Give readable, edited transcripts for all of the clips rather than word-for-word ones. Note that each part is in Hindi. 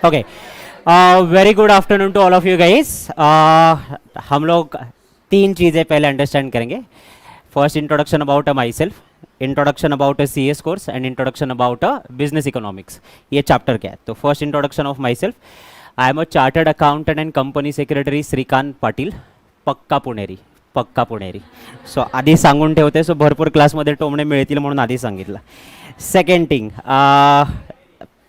Okay, very good afternoon to all of you guys. हम लोग तीन चीज़ें पहले अंडरस्टैंड करेंगे। First, introduction about myself, introduction about a C S course and introduction about a business economics. ये चैप्टर क्या है? तो first, introduction of myself. I am a chartered accountant and company secretary Shrikant Patil, पक्का पुणेरी, पक्का पुणेरी. सो आधी सांगून ठेवते, सो भरपूर क्लासमध्ये टोमणे मिळतील म्हणून आधी सांगितलं. सेकंड थिंग,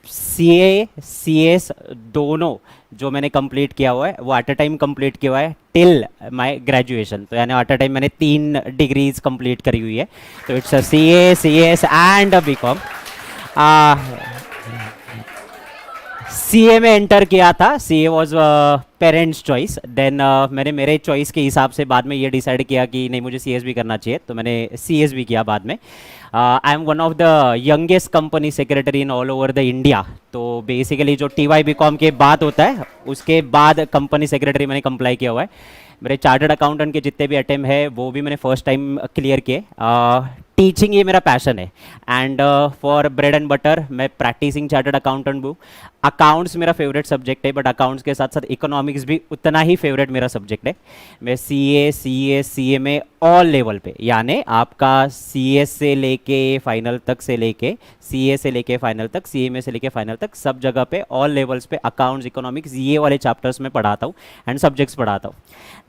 सी ए सी एस दोनों जो मैंने कंप्लीट किया हुआ है वो एट अ टाइम कंप्लीट किया हुआ है टिल माय ग्रेजुएशन. तो यानी एट अ टाइम मैंने 3 डिग्रीज कंप्लीट करी हुई है. तो it's a C S and a B com. C A में एंटर किया था. C A was parents choice. Then मैंने मेरे चॉइस के हिसाब से बाद में ये डिसाइड किया कि नहीं, मुझे सी एस भी करना चाहिए, तो मैंने सी एस भी किया बाद में. I am one of the youngest company secretary in all over the India. तो बेसिकली जो टी वाई बी कॉम के बाद होता है उसके बाद कंपनी सेक्रेटरी मैंने कंप्लाई किया हुआ है. मेरे चार्टर्ड अकाउंटेंट के जितने भी अटेम्प्ट है वो भी मैंने फर्स्ट टाइम क्लियर किए. टीचिंग ये मेरा पैशन है and for bread and butter मैं प्रैक्टिसिंग चार्टर्ड अकाउंटेंट हूँ. अकाउंट्स मेरा फेवरेट सब्जेक्ट है, बट अकाउंट्स के साथ साथ इकोनॉमिक्स भी उतना ही फेवरेट मेरा सब्जेक्ट है. मैं सी ए में ऑल लेवल पे, यानी आपका सी एस से लेके फाइनल तक से लेके सी ए से लेके फाइनल तक, सी ए में से लेके फाइनल तक सब जगह पे ऑल लेवल्स पे अकाउंट्स, इकोनॉमिक्स, ये वाले चैप्टर्स में पढ़ाता हूँ एंड सब्जेक्ट्स पढ़ाता हूँ.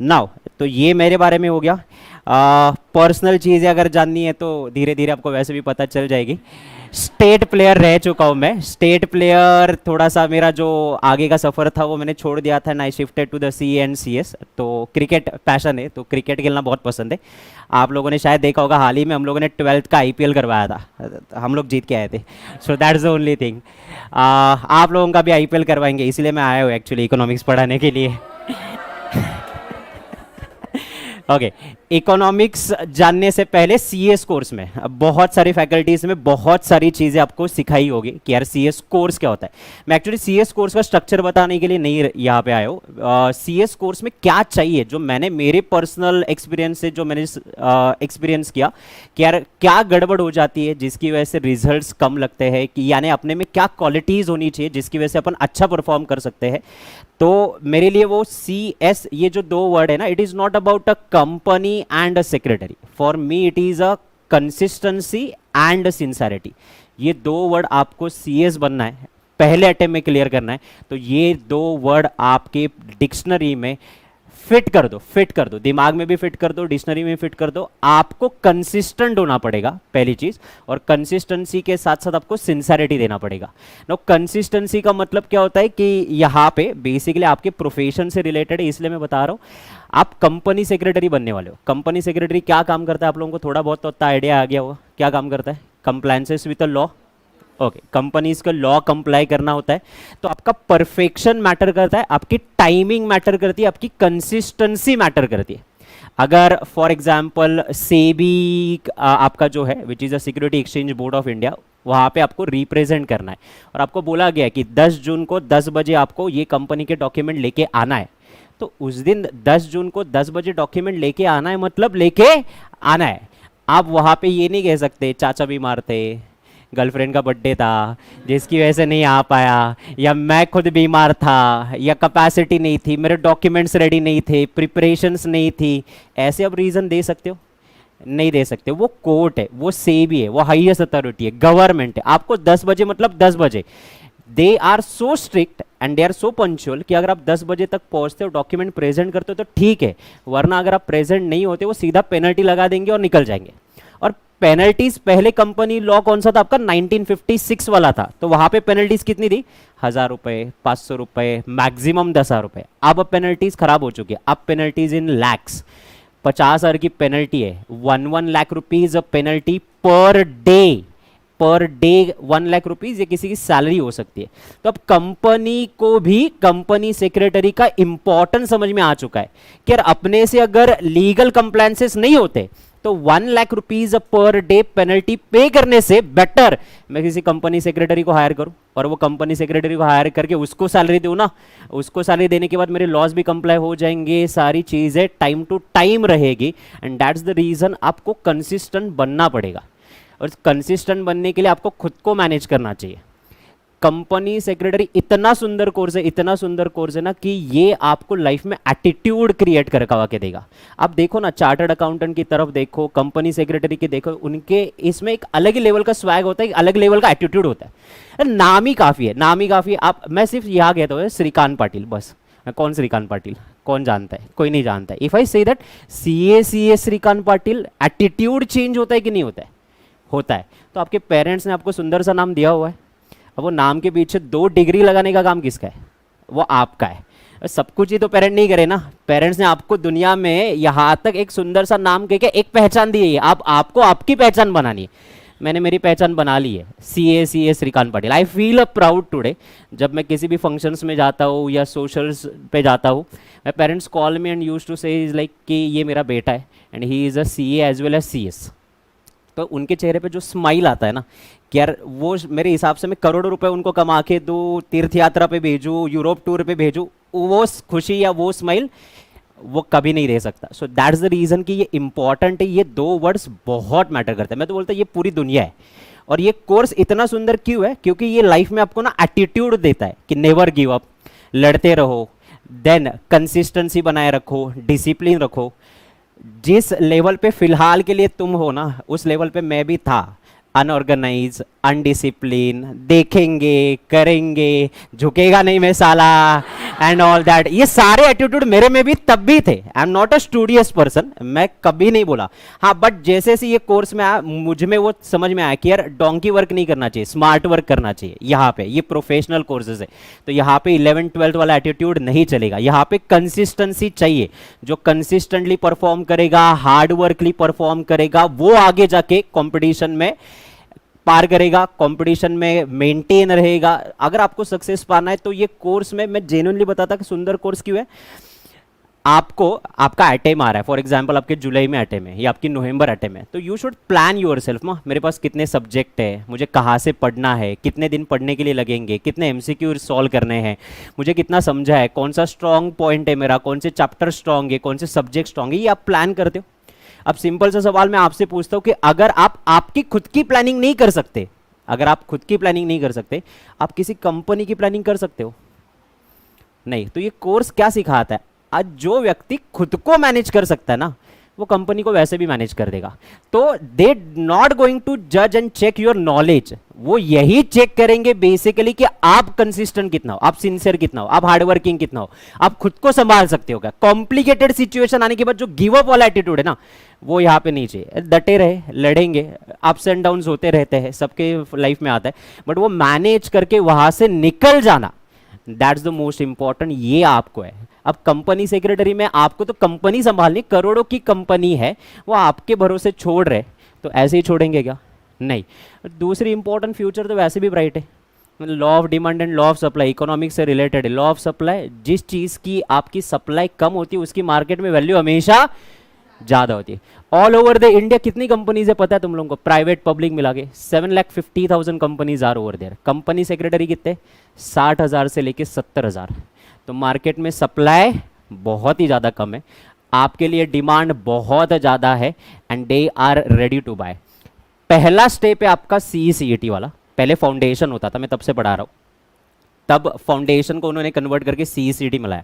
नाउ तो ये मेरे बारे में हो गया. पर्सनल चीज़ें अगर जाननी है तो धीरे धीरे आपको वैसे भी पता चल जाएगी. स्टेट प्लेयर रह चुका हूँ मैं. स्टेट प्लेयर थोड़ा सा मेरा जो आगे का सफ़र था वो मैंने छोड़ दिया था. I shifted to the C and C S. तो क्रिकेट पैशन है, तो क्रिकेट खेलना बहुत पसंद है. आप लोगों ने शायद देखा होगा, हाल ही में हम लोगों ने 12th का IPL करवाया था, हम लोग जीत के आए थे. सो दैट्स द ओनली थिंग. आप लोगों का भी IPL करवाएंगे, इसलिए मैं आया हूँ एक्चुअली इकोनॉमिक्स पढ़ाने के लिए. ओके, इकोनॉमिक्स जानने से पहले सीएस कोर्स में बहुत सारी फैकल्टीज़ में बहुत सारी चीज़ें आपको सिखाई होगी कि यार सीएस कोर्स क्या होता है. मैं एक्चुअली सीएस कोर्स का स्ट्रक्चर बताने के लिए नहीं यहाँ पे आया हूँ. सीएस कोर्स में क्या चाहिए, जो मैंने मेरे पर्सनल एक्सपीरियंस से जो मैंने एक्सपीरियंस किया कि यार क्या गड़बड़ हो जाती है जिसकी वजह से रिजल्ट्स कम लगते हैं, कि यानी अपने में क्या क्वालिटीज़ होनी चाहिए जिसकी वजह से अपन अच्छा परफॉर्म कर सकते हैं. तो मेरे लिए वो सी एस, ये जो 2 वर्ड है ना, it is not about a company and a secretary. For me it is a consistency and sincerity. ये 2 वर्ड आपको सी एस बनना है, पहले अटेम्प्ट में क्लियर करना है. तो ये 2 वर्ड आपके डिक्शनरी में फिट कर दो, फिट कर दो, दिमाग में भी फिट कर दो, डिक्शनरी में फिट कर दो. आपको कंसिस्टेंट होना पड़ेगा पहली चीज, और कंसिस्टेंसी के साथ साथ आपको सिंसियरिटी देना पड़ेगा. नो, कंसिस्टेंसी का मतलब क्या होता है कि यहाँ पे बेसिकली आपके प्रोफेशन से रिलेटेड है, इसलिए मैं बता रहा हूँ. आप कंपनी सेक्रेटरी बनने वाले हो. कंपनी सेक्रेटरी क्या काम करता है आप लोगों को थोड़ा बहुत तो आइडिया आ गया होगा. क्या काम करता है? Compliances with the law. Okay, companies का लॉ कंप्लाई करना होता है. तो आपका परफेक्शन मैटर करता है, आपकी टाइमिंग मैटर करती है, आपकी कंसिस्टेंसी मैटर करती है. अगर फॉर एग्जांपल सेबी आपका जो है, which is a security exchange board of India, वहाँ पे आपको रिप्रेजेंट करना है और आपको बोला गया है कि 10 जून को 10 बजे आपको ये कंपनी के डॉक्यूमेंट लेके आना है. तो उस दिन 10 जून को 10 बजे डॉक्यूमेंट लेके आना है, मतलब लेके आना है. आप वहाँ पे ये नहीं कह सकते चाचा बीमार थे, गर्लफ्रेंड का बर्थडे था जिसकी वजह से नहीं आ पाया, या मैं खुद बीमार था, या कैपेसिटी नहीं थी, मेरे डॉक्यूमेंट्स रेडी नहीं थे, प्रिपरेशंस नहीं थी. ऐसे अब रीज़न दे सकते हो? नहीं दे सकते. वो कोर्ट है, वो सेबी है, वो हाईएस्ट अथॉरिटी है, गवर्नमेंट है. आपको 10 बजे मतलब 10 बजे. They are so strict and they are so punctual कि अगर आप 10 बजे तक पहुंचते हो, डॉक्यूमेंट प्रेजेंट करते हो तो ठीक है, वरना अगर आप प्रेजेंट नहीं होते वो सीधा पेनल्टी लगा देंगे और निकल जाएंगे. और पेनल्टीज पहले कंपनी लॉ कौन सा था आपका? 1956 वाला था. तो वहां पे पेनल्टीज कितनी थी? 1000 रुपए, 500 रुपए, मैक्सिमम 10,000 रुपए. अब पेनल्टीज खराब हो चुकी है. अब पेनल्टीज इन लैक्स. 50,000 की पेनल्टी है. 1 lakh rupees penalty per day. Per day 1 lakh rupees, ये किसी की सैलरी हो सकती है. तो अब कंपनी को भी कंपनी सेक्रेटरी का इंपॉर्टेंस समझ में आ चुका है कि यार अपने से अगर लीगल कंप्लायंसेस नहीं होते तो 1 lakh rupees per day penalty पे करने से बेटर मैं किसी कंपनी सेक्रेटरी को हायर करूं और वो कंपनी सेक्रेटरी को हायर करके उसको सैलरी दूं ना. उसको सैलरी देने के बाद मेरे लॉस भी कंप्लाई हो जाएंगे, सारी चीज़ें टाइम टू टाइम रहेगी. एंड दैट्स द रीज़न आपको कंसिस्टेंट बनना पड़ेगा. और कंसिस्टेंट बनने के लिए आपको खुद को मैनेज करना चाहिए. कंपनी सेक्रेटरी इतना सुंदर कोर्स है, इतना सुंदर कोर्स है ना कि ये आपको लाइफ में एटीट्यूड क्रिएट करवा के देगा। आप देखो ना, चार्टर्ड अकाउंटेंट की तरफ देखो, कंपनी सेक्रेटरी की देखो, उनके इसमें एक अलग ही लेवल का स्वैग होता है, एक अलग लेवल का एटीट्यूड होता है। नाम ही काफ़ी है, नाम ही काफ़ी है। आप, मैं सिर्फ यहाँ कहता हूँ श्रीकांत पाटिल, बस। कौन श्रीकांत पाटिल, कौन जानता है? कोई नहीं जानता है। If I say that C A Shrikant Patil, attitude change होता है कि नहीं होता है? होता है। तो आपके पेरेंट्स ने आपको सुंदर सा नाम दिया हुआ है, अब वो नाम के पीछे 2 डिग्री लगाने का काम किसका है? वो आपका है। सब कुछ ही तो पेरेंट नहीं करे ना। पेरेंट्स ने आपको दुनिया में यहाँ तक एक सुंदर सा नाम कह के एक पहचान दी है। आप आपको आपकी पहचान बनानी है। मैंने मेरी पहचान बना ली है, C A Shrikant Patil. I feel a proud today. जब मैं किसी भी फंक्शंस में जाता हूँ या सोशल्स पे जाता हूँ, my parents call me and use to say is like कि ये मेरा बेटा है and he is a CA as well as CS। तो उनके चेहरे पे जो स्माइल आता है ना कि यार, वो मेरे हिसाब से मैं करोड़ों रुपए उनको कमा के दूँ, तीर्थ यात्रा पे भेजूँ, यूरोप टूर पे भेजूँ, वो खुशी या वो स्माइल वो कभी नहीं रह सकता। सो दैट्स द रीज़न कि ये इंपॉर्टेंट है। ये 2 वर्ड्स बहुत मैटर करते हैं। मैं तो बोलता हूँ ये पूरी दुनिया है। और ये कोर्स इतना सुंदर क्यों है? क्योंकि ये लाइफ में आपको ना एटीट्यूड देता है कि नेवर गिव अप, लड़ते रहो, देन कंसिस्टेंसी बनाए रखो, डिसिप्लिन रखो। जिस लेवल पे फिलहाल के लिए तुम हो ना, उस लेवल पे मैं भी था, अनऑर्गेनाइज, अनडिसिप्लिन, देखेंगे करेंगे, झुकेगा नहीं मैं साला, एंड ऑल दैट। ये सारे एटीट्यूड मेरे में भी तब भी थे। I am not a studious person, मैं कभी नहीं बोला। हाँ, बट जैसे जैसे ये कोर्स में आया, मुझ में वो समझ में आया कि यार डोंकी वर्क नहीं करना चाहिए, स्मार्ट वर्क करना चाहिए। यहाँ पे ये प्रोफेशनल कोर्सेज है, तो यहाँ पे 11th-12th वाला एटीट्यूड नहीं चलेगा। यहाँ पे कंसिस्टेंसी चाहिए। जो कंसिस्टेंटली परफॉर्म करेगा, हार्ड वर्कली परफॉर्म करेगा, वो आगे जाके कॉम्पिटिशन में पार करेगा, कंपटीशन में मेंटेन रहेगा। अगर आपको सक्सेस पाना है तो ये कोर्स में मैं जेन्युइनली बताता कि सुंदर कोर्स क्यों है। आपको आपका अटेम आ रहा है, फॉर एग्जांपल आपके जुलाई में अटेम है या आपकी नवंबर अटेम है, तो you should plan your self. मेरे पास कितने सब्जेक्ट है, मुझे कहाँ से पढ़ना है, कितने दिन पढ़ने के लिए लगेंगे, कितने MCQ सॉल्व करने हैं, मुझे कितना समझा है, कौन सा स्ट्रॉन्ग पॉइंट है मेरा, कौन से चैप्टर स्ट्रॉन्ग है, कौन से सब्जेक्ट स्ट्रॉन्ग है, ये आप प्लान करते हो। अब सिंपल सा सवाल मैं आपसे पूछता हूं कि अगर आप आपकी खुद की प्लानिंग नहीं कर सकते, अगर आप खुद की प्लानिंग नहीं कर सकते, आप किसी कंपनी की प्लानिंग कर सकते हो? नहीं। तो ये कोर्स क्या सिखाता है? आज जो व्यक्ति खुद को मैनेज कर सकता है ना, वो कंपनी को वैसे भी मैनेज कर देगा। तो दे नॉट गोइंग टू जज एंड चेक योर नॉलेज, वो यही चेक करेंगे बेसिकली कि आप कंसिस्टेंट कितना हो, आप सिंसियर कितना हो, आप हार्डवर्किंग कितना हो, आप खुद को संभाल सकते हो क्या। कॉम्प्लिकेटेड सिचुएशन आने के बाद जो गिव अप वाला एटीट्यूड है ना, वो यहाँ पे नहीं चाहिए। डटे रहे, लड़ेंगे, अप्स एंड डाउन्स होते रहते हैं, सबके लाइफ में आता है, बट वो मैनेज करके वहां से निकल जाना, दैट्स द मोस्ट इंपॉर्टेंट। ये आपको है। अब कंपनी सेक्रेटरी में आपको तो कंपनी संभालनी, करोड़ों की कंपनी है, वो आपके भरोसे छोड़ रहे, तो ऐसे ही छोड़ेंगे क्या? नहीं। दूसरी इंपॉर्टेंट, फ्यूचर तो वैसे भी ब्राइट है। Law of demand and law of supply economics से रिलेटेड है। लॉ ऑफ सप्लाई, जिस चीज़ की आपकी सप्लाई कम होती है उसकी मार्केट में वैल्यू हमेशा ज़्यादा होती है। ऑल ओवर द इंडिया कितनी कंपनीज है पता है तुम लोगों को? प्राइवेट पब्लिक मिला के 7,50,000 companies are over there. Company secretary कितने? 60,000 से लेके 70,000। तो मार्केट में सप्लाई बहुत ही ज़्यादा कम है, आपके लिए डिमांड बहुत ज़्यादा है, and they are ready to buy. पहला स्टेप है आपका CET वाला। पहले फाउंडेशन होता था, मैं तब से पढ़ा रहा हूँ, तब फाउंडेशन को उन्होंने कन्वर्ट करके CET में लाया।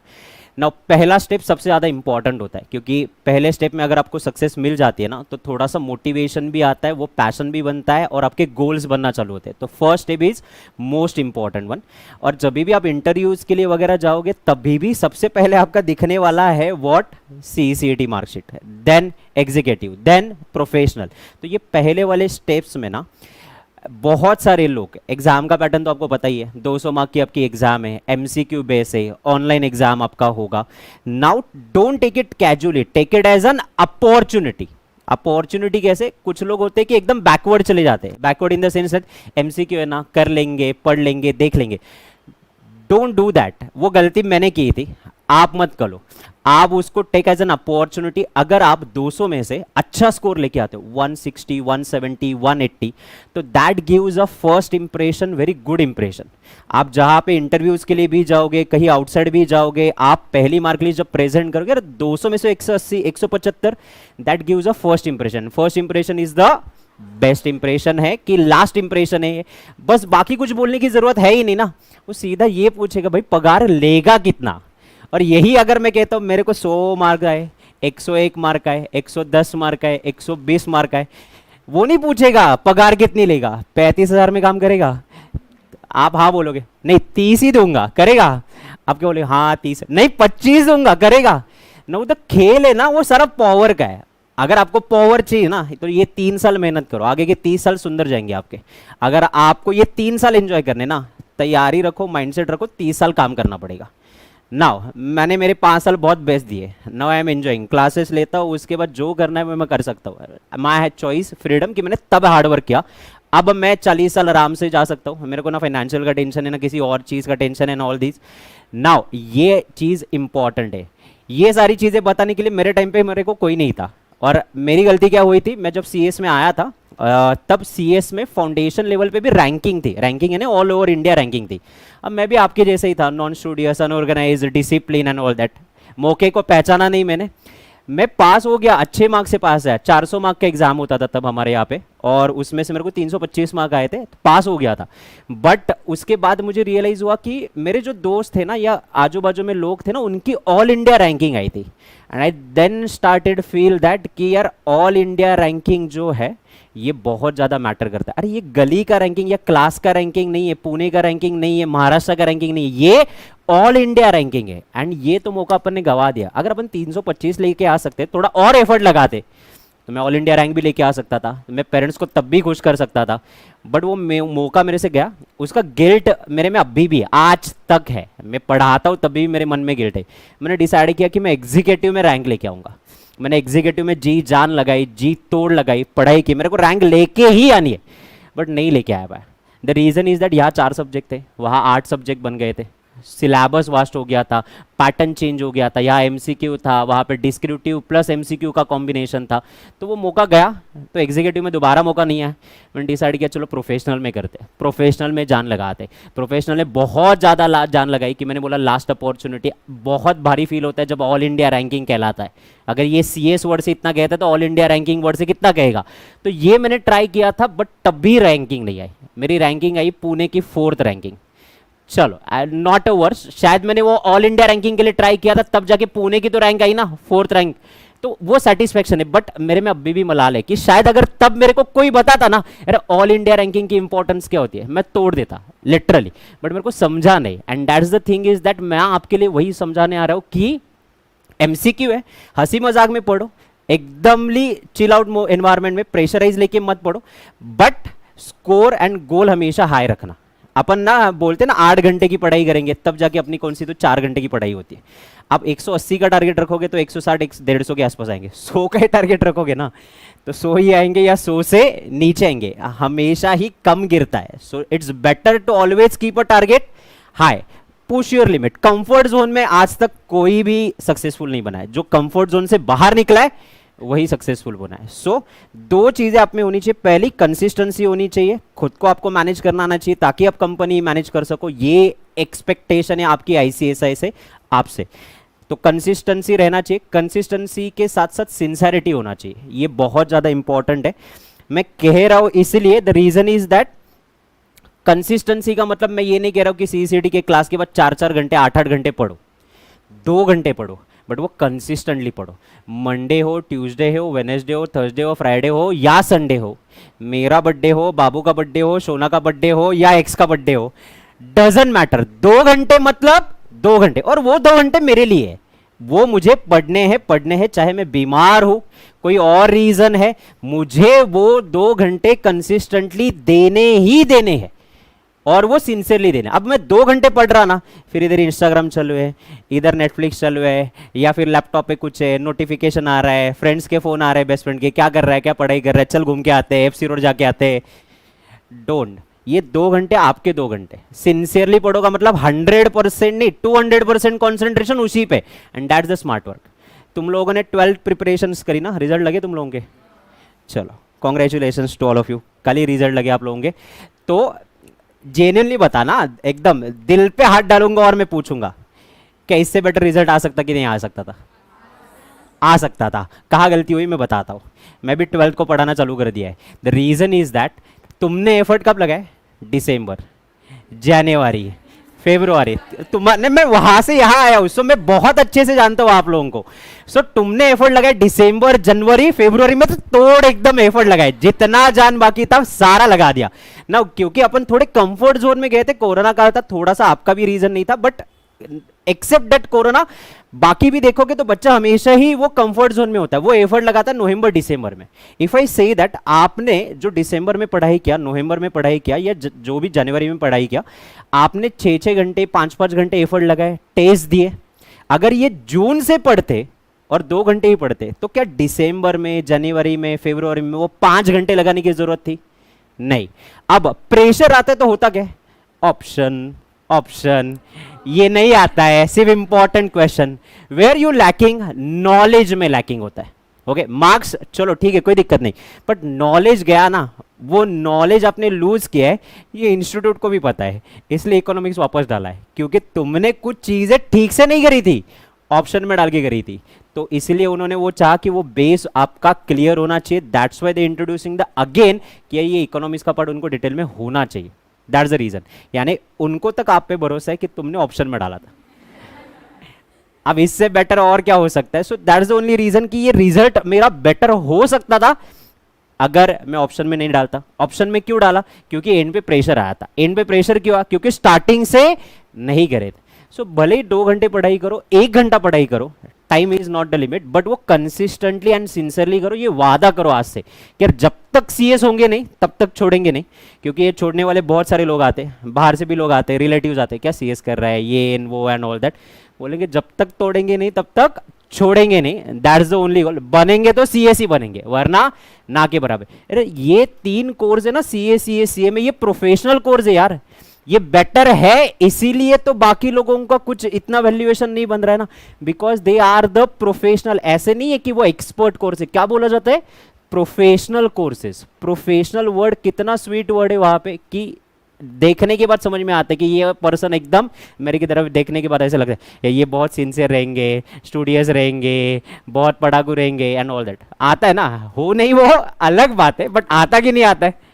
नाउ पहला स्टेप सबसे ज़्यादा इंपॉर्टेंट होता है, क्योंकि पहले स्टेप में अगर आपको सक्सेस मिल जाती है ना, तो थोड़ा सा मोटिवेशन भी आता है, वो पैशन भी बनता है, और आपके गोल्स बनना चालू होते हैं। तो first step is most important one. और जब भी आप इंटरव्यूज़ के लिए वगैरह जाओगे, तभी भी सबसे पहले आपका दिखने वाला है what? CET marksheet, then executive, then professional. तो ये पहले वाले स्टेप्स में ना बहुत सारे लोग, एग्जाम का पैटर्न तो आपको पता ही है, 200 मार्क की आपकी एग्जाम है, MCQ बेस है, ऑनलाइन एग्जाम आपका होगा। Now don't take it casually, take it as an opportunity. Opportunity कैसे? कुछ लोग होते हैं कि एकदम बैकवर्ड चले जाते हैं, backward in the sense that MCQ है ना, कर लेंगे, पढ़ लेंगे, देख लेंगे। डोंट डू दैट, वो गलती मैंने की थी, आप मत करो। आप उसको टेक एज एन अपॉर्चुनिटी। अगर आप 200 में से अच्छा स्कोर लेके आते हो, 160, 170, 180, तो that gives a first impression, very good impression. आप जहां पे इंटरव्यूज के लिए भी जाओगे, कहीं आउटसाइड भी जाओगे, आप पहली मार्क लिस्ट जब प्रेजेंट करोगे, 200 में से 180, 175, that gives a first impression. First impression is the best impression है कि लास्ट इंप्रेशन है ये, बस बाकी कुछ बोलने की जरूरत है ही नहीं ना। वो सीधा ये पूछेगा भाई पगार लेगा कितना। और यही अगर मैं कहता हूँ मेरे को 100 मार्क आए, 101 मार्क आए, 110 मार्क आए, 120 मार्क आए, वो नहीं पूछेगा पगार कितनी लेगा, 35,000 में काम करेगा। आप हाँ बोलोगे, नहीं 30 ही दूंगा, करेगा। आप क्या बोले, हाँ 30, नहीं 25 दूंगा, करेगा ना। वो तो खेल है ना, वो सारा पावर का है। अगर आपको पावर चाहिए ना तो ये 3 साल मेहनत करो, आगे के 30 साल सुंदर जाएंगे आपके। अगर आपको ये 3 साल एंजॉय करने ना, तैयारी रखो, माइंडसेट रखो, 30 साल काम करना पड़ेगा। नाउ मैंने मेरे 5 साल बहुत बेस्ट दिए, now I am enjoying, classes लेता हूँ, उसके बाद जो करना है मैं कर सकता हूँ। माई हैड चॉइस, फ्रीडम, कि मैंने तब हार्डवर्क किया। अब मैं 40 साल आराम से जा सकता हूँ, मेरे को ना फाइनेंशियल का टेंशन है ना किसी और चीज़ का टेंशन है, ना ऑल दिस। नाउ ये चीज़ इंपॉर्टेंट है। ये सारी चीज़ें बताने के लिए मेरे टाइम पे मेरे को कोई नहीं था। और मेरी गलती क्या हुई थी, मैं जब सीएस में आया था तब सीएस में फाउंडेशन लेवल पे भी रैंकिंग थी, रैंकिंग है ना, ऑल ओवर इंडिया रैंकिंग थी। अब मैं भी आपके जैसे ही था, non studious, unorganise, discipline and all that. मौके को पहचाना नहीं मैंने, मैं पास हो गया, अच्छे मार्क्स से पास है। 400 मार्क का एग्जाम होता था तब हमारे यहाँ पे, और उसमें से मेरे को 325 मार्क आए थे, तो पास हो गया था। बट उसके बाद मुझे रियलाइज हुआ कि मेरे जो दोस्त थे ना या आजू बाजू में लोग थे ना, उनकी ऑल इंडिया रैंकिंग आई थी। And I then started feel that कि यार ऑल इंडिया रैंकिंग जो है ये बहुत ज़्यादा मैटर करता है। अरे ये गली का रैंकिंग या क्लास का रैंकिंग नहीं है, पुणे का रैंकिंग नहीं है, महाराष्ट्र का रैंकिंग नहीं है, ये ऑल इंडिया रैंकिंग है। एंड ये तो मौका अपन ने गवा दिया। अगर अपन 325 लेके आ सकते, थोड़ा और एफर्ट लगाते, तो मैं ऑल इंडिया रैंक भी लेके आ सकता था, मैं पेरेंट्स को तब भी खुश कर सकता था। बट वो मौका मेरे से गया, उसका गिल्ट मेरे में अभी भी है, आज तक है। मैं पढ़ाता हूँ तभी भी मेरे मन में गिल्ट है। मैंने डिसाइड किया कि मैं एग्जीक्यूटिव में रैंक लेके आऊँगा। मैंने एग्जीक्यूटिव में जी जान लगाई, जी तोड़ लगाई, पढ़ाई की, मेरे को रैंक लेके ही आनी है, बट नहीं लेके आया पाया। द रीज़न इज़ दैट यहाँ 4 सब्जेक्ट थे, वहाँ 8 सब्जेक्ट बन गए थे, सिलेबस वास्ट हो गया था, पैटर्न चेंज हो गया था, यहाँ एमसीक्यू था, वहाँ पे डिस्क्रिप्टिव प्लस एमसीक्यू का कॉम्बिनेशन था। तो वो मौका गया, तो एग्जीक्यूटिव में दोबारा मौका नहीं आया। मैंने डिसाइड किया चलो प्रोफेशनल में करते, प्रोफेशनल में जान लगाते। प्रोफेशनल में बहुत ज़्यादा जान लगाई कि मैंने बोला लास्ट अपॉर्चुनिटी। बहुत भारी फील होता है जब ऑल इंडिया रैंकिंग कहलाता है। अगर ये सीएस वर्ड से इतना कहता है तो ऑल इंडिया रैंकिंग वर्ड से कितना कहेगा। तो ये मैंने ट्राई किया था, बट तब भी रैंकिंग नहीं आई। मेरी रैंकिंग आई पुणे की 4th रैंकिंग। चलो नॉट अ वर्स, शायद मैंने वो ऑल इंडिया रैंकिंग के लिए ट्राई किया था, तब जाके पुणे की तो रैंक आई ना, 4th रैंक, तो वो सेटिस्फेक्शन है। बट मेरे में अभी भी मलाल है कि शायद अगर तब मेरे को कोई बताता ना अरे ऑल इंडिया रैंकिंग की इंपॉर्टेंस क्या होती है, मैं तोड़ देता लिटरली। बट मेरे को समझा नहीं, and that's the thing is that मैं आपके लिए वही समझाने आ रहा हूँ कि एमसीक्यू है, हंसी मजाक में पढ़ो, एकदमली चिल आउट एनवायरमेंट में प्रेशराइज लेके मत पढ़ो, बट स्कोर एंड गोल हमेशा हाई रखना। अपन ना बोलते ना 8 घंटे की पढ़ाई करेंगे तब जाके अपनी कौन सी तो 4 घंटे की पढ़ाई होती है। आप 180 का टारगेट रखोगे तो 160 150 के आसपास आएंगे। 100 का टारगेट रखोगे ना तो 100 ही आएंगे या 100 से नीचे आएंगे, हमेशा ही कम गिरता है। So it's better to always keep a target high, push your limit. Comfort zone में आज तक कोई भी सक्सेसफुल नहीं बना है, जो कंफर्ट जोन से बाहर निकला है वही सक्सेसफुल बना है। सो 2 चीजें आप में होनी चाहिए, पहली कंसिस्टेंसी होनी चाहिए, खुद को आपको मैनेज करना आना चाहिए ताकि आप कंपनी मैनेज कर सको। ये एक्सपेक्टेशन है आपकी आईसीएसआई से, आपसे। तो कंसिस्टेंसी रहना चाहिए, कंसिस्टेंसी के साथ साथ सिंसेरिटी होना चाहिए, ये बहुत ज्यादा इंपॉर्टेंट है। मैं कह रहा हूं इसलिए, the reason is that consistency का मतलब मैं ये नहीं कह रहा हूं कि सीसीटी के क्लास के बाद 4-4 घंटे 8-8 घंटे पढ़ो, 2 घंटे पढ़ो, बट वो कंसिस्टेंटली पढ़ो। मंडे हो, ट्यूसडे हो, वेनेसडे हो, थर्सडे हो, फ्राइडे हो या संडे हो, मेरा बर्थडे हो, बाबू का बर्थडे हो, सोना का बर्थडे हो या एक्स का बर्थडे हो, डजंट मैटर। 2 घंटे मतलब 2 घंटे, और वो 2 घंटे मेरे लिए है, वो मुझे पढ़ने हैं, चाहे मैं बीमार हूं, कोई और रीजन है, मुझे वो 2 घंटे कंसिस्टेंटली देने ही देने हैं, और वो सिंसियरली देना। अब मैं 2 घंटे पढ़ रहा ना, फिर इधर इंस्टाग्राम चल रहे है, इधर नेटफ्लिक्स चल रहा है, या फिर लैपटॉप पे कुछ है, नोटिफिकेशन आ रहा है, फ्रेंड्स के फोन आ रहे हैं, बेस्ट फ्रेंड के, क्या कर रहा है, क्या पढ़ाई कर रहा है, चल घूम के आते हैं, एफसी रोड जाके आते हैं। डोंट, ये 2 घंटे आपके 2 घंटे सिंसियरली पढ़ोगा मतलब 100% नहीं, 200% कॉन्सेंट्रेशन उसी पे, and that's the smart work. तुम लोगों ने 12th प्रिपरेशन करी ना, रिजल्ट लगे तुम लोगों के, चलो congratulation to all of you, कल ही रिजल्ट लगे आप लोगों के। तो जेन्युइनली बताना, एकदम दिल पे हाथ डालूंगा और मैं पूछूंगा क्या इससे बेटर रिजल्ट आ सकता कि नहीं आ सकता था। आ सकता था। कहाँ गलती हुई मैं बताता हूँ। मैं भी 12th को पढ़ाना चालू कर दिया है। द रीज़न इज़ दैट तुमने एफर्ट कब लगाए? दिसंबर, जनवरी, फेब्रुआरी। तुम्हारे मैं वहां से यहाँ आया हूँ, सो मैं बहुत अच्छे से जानता हूँ आप लोगों को। सो तुमने एफर्ट लगाए दिसंबर, जनवरी, फेब्रुआरी में, तो तोड़ एकदम एफर्ट लगाए, जितना जान बाकी था सारा लगा दिया ना। क्योंकि अपन थोड़े कंफर्ट जोन में गए थे, कोरोना काल था, थोड़ा सा आपका भी रीजन नहीं था, बट एक्सेप्ट दैट कोरोना, बाकी भी देखोगे तो बच्चा हमेशा ही वो कंफर्ट जोन में होता है, वो एफर्ट लगाता है नवंबर दिसंबर में। इफ आई से दैट आपने जो दिसंबर में पढ़ाई किया, नवंबर में पढ़ाई किया, या जो भी जनवरी में पढ़ाई किया, आपने 6-6 घंटे 5-5 घंटे एफर्ट लगाए, टेस्ट दिए। अगर ये जून से पढ़ते और 2 घंटे ही पढ़ते, तो क्या दिसंबर में, जनवरी में, फेब्रुआरी में वो 5 घंटे लगाने की जरूरत थी? नहीं। अब प्रेशर आता है तो होता क्या है? ऑप्शन ऑप्शन, ये नहीं आता है। सिर्फ important question where you lacking, knowledge में लैकिंग होता है। ओके, मार्क्स चलो ठीक है, कोई दिक्कत नहीं, बट नॉलेज गया ना, वो नॉलेज आपने लूज किया है, ये इंस्टीट्यूट को भी पता है, इसलिए इकोनॉमिक्स वापस डाला है, क्योंकि तुमने कुछ चीजें ठीक से नहीं करी थी, ऑप्शन में डाल के करी थी। तो इसलिए उन्होंने वो चाहा कि वो बेस आपका क्लियर होना चाहिए। That's why they introducing the again कि ये इकोनॉमिक्स का पार्ट उनको डिटेल में होना चाहिए। That's the reason. यानी उनको तक आप पे भरोसा है कि तुमने ऑप्शन में डाला था। अब इससे बेटर और क्या हो सकता है? So that's the only reason कि ये रिजल्ट मेरा बेटर हो सकता था अगर मैं ऑप्शन में नहीं डालता। ऑप्शन में क्यों डाला? क्योंकि एंड पे प्रेशर आया था। एंड पे प्रेशर क्यों आया? क्योंकि स्टार्टिंग से नहीं करे थे। सो भले ही 2 घंटे पढ़ाई करो, 1 घंटा पढ़ाई करो, time is not the limit, but वो कंसिस्टेंटली एंड सिंसियरली करो। ये वादा करो आज से कि यार जब तक सीएस होंगे नहीं तब तक छोड़ेंगे नहीं। क्योंकि ये छोड़ने वाले बहुत सारे लोग आते हैं, बाहर से भी लोग आते हैं, रिलेटिव्स आते हैं, क्या सीएस कर रहा है ये एंड वो एंड ऑल दैट। बोलेंगे जब तक तोड़ेंगे नहीं तब तक छोड़ेंगे नहीं। That's the only goal. बनेंगे तो सीएस ही बनेंगे, वरना ना के बराबर। अरे ये 3 कोर्स है ना, सीए में, ये प्रोफेशनल कोर्स है यार, ये बेटर है, इसीलिए तो बाकी लोगों का कुछ इतना वैल्यूएशन नहीं बन रहा है ना, because they are the professional. ऐसे नहीं है कि वो एक्सपर्ट कोर्स है, क्या बोला जाता है? Professional courses. प्रोफेशनल वर्ड कितना स्वीट वर्ड है वहां पे, कि देखने के बाद समझ में आता है कि ये पर्सन एकदम मेरे की तरफ देखने के बाद ऐसा लगता है ये बहुत सिंसियर रहेंगे, स्टूडियस रहेंगे, बहुत पढ़ाकू रहेंगे एंड ऑल दैट। आता है ना, हो नहीं वो अलग बात है, बट आता कि नहीं आता है?